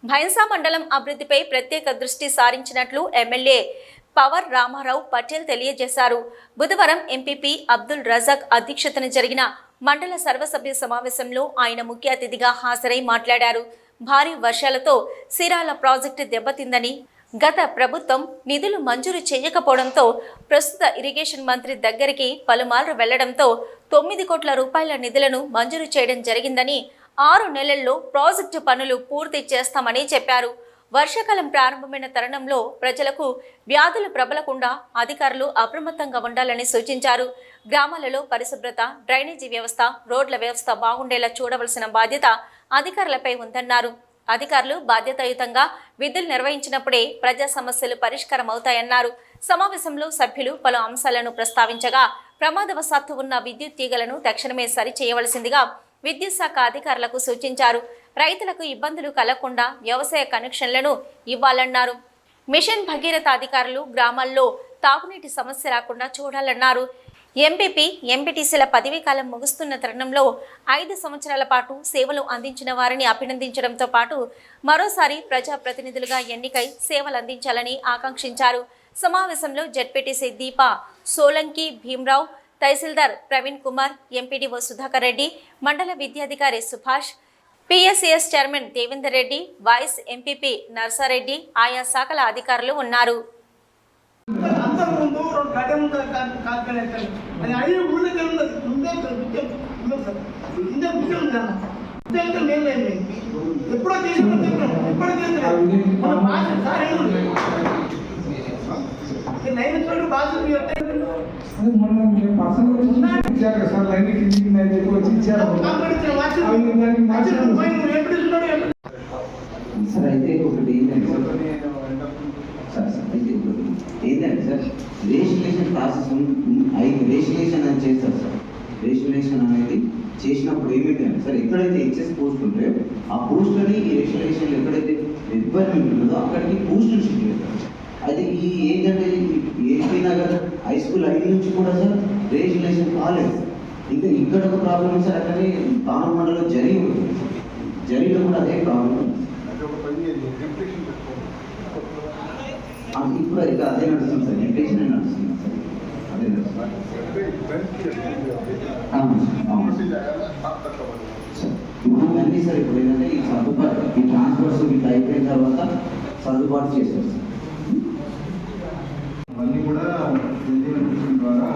భైంసా మండలం అభివృద్ధిపై ప్రత్యేక దృష్టి సారించినట్లు ఎమ్మెల్యే పవర్ రామారావు పటేల్ తెలియజేశారు. బుధవారం ఎంపీపీ అబ్దుల్ రజాక్ అధ్యక్షతన జరిగిన మండల సర్వసభ్య సమావేశంలో ఆయన ముఖ్య అతిథిగా హాజరై మాట్లాడారు. భారీ వర్షాలతో సిరాల ప్రాజెక్టు దెబ్బతిందని, గత ప్రభుత్వం నిధులు మంజూరు చేయకపోవడంతో ప్రస్తుత ఇరిగేషన్ మంత్రి దగ్గరికి పలుమార్లు వెళ్లడంతో 9 కోట్ల రూపాయల నిధులను మంజూరు చేయడం జరిగిందని, 6 నెలల్లో ప్రాజెక్టు పనులు పూర్తి చేస్తామని చెప్పారు. వర్షాకాలం ప్రారంభమైన తరుణంలో ప్రజలకు వ్యాధులు ప్రబలకుండా అధికారులు అప్రమత్తంగా ఉండాలని సూచించారు. గ్రామాలలో పరిశుభ్రత, డ్రైనేజీ వ్యవస్థ, రోడ్ల వ్యవస్థ బాగుండేలా చూడవలసిన బాధ్యత అధికారులపై ఉందన్నారు. అధికారులు బాధ్యతాయుతంగా విధులు నిర్వహించినప్పుడే ప్రజా సమస్యలు పరిష్కారం అవుతాయన్నారు. సమావేశంలో సభ్యులు పలు అంశాలను ప్రస్తావించగా, ప్రమాదవశాత్తు ఉన్న విద్యుత్ తీగలను తక్షణమే సరిచేయవలసిందిగా విద్యుత్ శాఖ అధికారులకు సూచించారు. రైతులకు ఇబ్బందులు కలగకుండా వ్యవసాయ కనెక్షన్లను ఇవ్వాలన్నారు. మిషన్ భగీరథ అధికారులు గ్రామాల్లో తాగునీటి సమస్య రాకుండా చూడాలన్నారు. ఎంపీపీ, ఎంపీటీసీల పదవీ కాలం ముగుస్తున్న తరుణంలో 5 సంవత్సరాల పాటు సేవలు అందించిన వారిని అభినందించడంతో పాటు మరోసారి ప్రజాప్రతినిధులుగా ఎన్నికై సేవలు అందించాలని ఆకాంక్షించారు. సమావేశంలో జెడ్పీటీసీ దీపా సోలంకి భీమరావు, తహసీల్దార్ ప్రవీణ్ కుమార్, ఎంపీడీఓ సుధాకర్ రెడ్డి, మండల విద్యాధికారి Subhash, PSCS chairman Devender Reddy, vice MPP Narsareddy, ఆయా శాఖల అధికారులు ఉన్నారు. ఏంటంటే సార్, రేషనలైజేషన్ ప్రాసెస్ 5 రేషనలైజేషన్ అని చేస్తారు సార్. రేషనలైజేషన్ అనేది చేసినప్పుడు ఏమిటంటే సార్, ఎక్కడైతే హెచ్ఎస్ పోస్ట్ ఉంటాయో ఆ పోస్టులని ఈ రేషనలైజేషన్ ఎక్కడైతే రిక్వైర్మెంట్ ఉంటుందో అక్కడికి పోస్టులు షిఫ్ట్ చేస్తారు. అయితే ఈ ఏంటంటే ఏపీ నగర్ హై స్కూల్ 5 నుంచి కూడా సార్ రేషనలైజేషన్ కాలేదు. ఇంకా ఇక్కడ ఒక ప్రాబ్లం సార్, అక్కడే తాను మండలం జరిగిలో కూడా అదే ప్రాబ్లం ఉంది. ఇప్పుడు ఇక అదే నడుస్తుంది సార్, ఇంటేషన్ నడుస్తుంది సార్, అదే నడుస్తుంది. ఇప్పుడు అన్నీ సార్, ఇప్పుడు ఏంటంటే ఈ సర్దుబాటు, ఈ ట్రాన్స్ఫర్స్ ఇట్లా అయిపోయిన తర్వాత సర్దుబాటు చేస్తారు సార్. అవన్నీ కూడా ద్వారా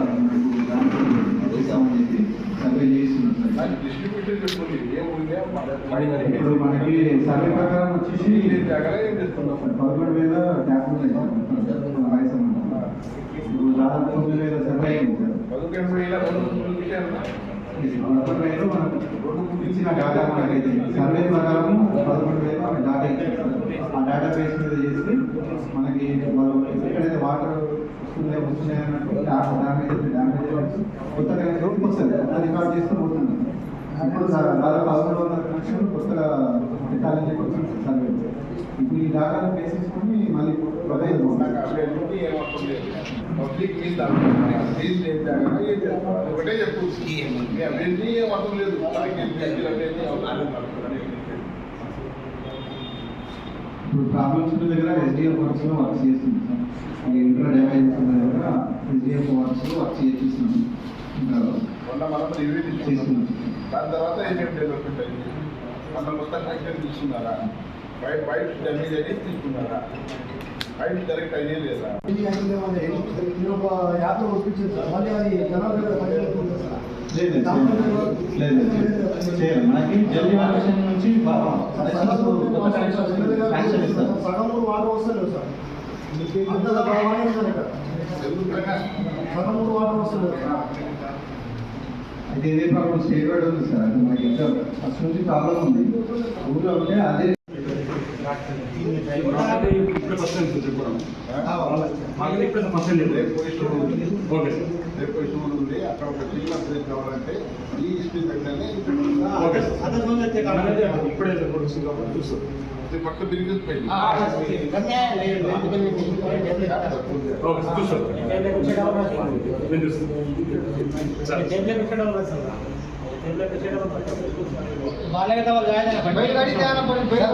సర్వే చేస్తున్నాం సార్. ఇప్పుడు మనకి సర్వే ప్రకారం వచ్చేసి 11,000 ట్యాప్లు ఉన్నాయి సార్ రాయసమ్మ. ఇప్పుడు దాదాపు 9,000 సర్వే అయింది సార్. 11,000 మనకు ఇచ్చిన డేటా మనకైతే సర్వే ప్రకారం 11,000 మనకి డేటా ఇచ్చారు సార్. ఆ డేటా బేస్ మీద చేసి మనకి వాళ్ళు ఎక్కడైతే వాటర్ వస్తున్నాయి అన్నట్టు డ్యామేజ్ కొత్తగా వస్తుంది, అది రికార్డ్ చేస్తూ పోతుంది. ఇప్పుడు దాదాపు 11,000 కనెక్షన్ కొత్తగా పెట్టాలని చెప్పి వచ్చింది సర్వే. ఇప్పుడు ఈ డేటాను బేస్ చేసుకుని మళ్ళీ ఒకటే చెప్పు, లేదు. ఇప్పుడు ప్రాబ్లమ్స్ దగ్గర ఎస్డిఎఫ్ వర్క్స్లో వర్క్ చేస్తుంది సార్. ఇంటర్ డ్యామేజ్ దగ్గర ఎస్డిఎఫ్ వర్క్స్లో వర్క్ చేస్తున్నాం. ఇంకా చేస్తున్నాం. దాని తర్వాత ఏమేమి డెవలప్మెంట్ అయింది? మనం మొత్తం కరెక్ట్గా తీసుకున్నారా? బయట డ్యామేజ్ అయితే తీసుకున్నారా? బయట కరెక్ట్ అయ్యే లేదా? యాప్లో ఒప్పించింది సార్. మళ్ళీ అది జనాల మనకి జల్ జీవన్ నుంచి సగం వాటర్ వస్తలేదు సార్. అంత బాగానే సార్, ఇక్కడ సగం వాటర్ వస్తలేదు సార్. అయితే ఇదే ప్రాబ్లం స్టేట్ వైడ్ ఉంది సార్. అది మనకి ఇంకా ఫస్ట్ నుంచి ప్రాబ్లం ఉంది ఊళ్ళో ఉంటే అదే అక్కడ ఒక క్లీనర్ కావాలంటే ఈ హిస్టరీ పెట్టాలి. పక్క బిరిగిపోయింది. బయట గాడి తేనా పని బయట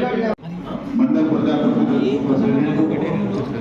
గాడి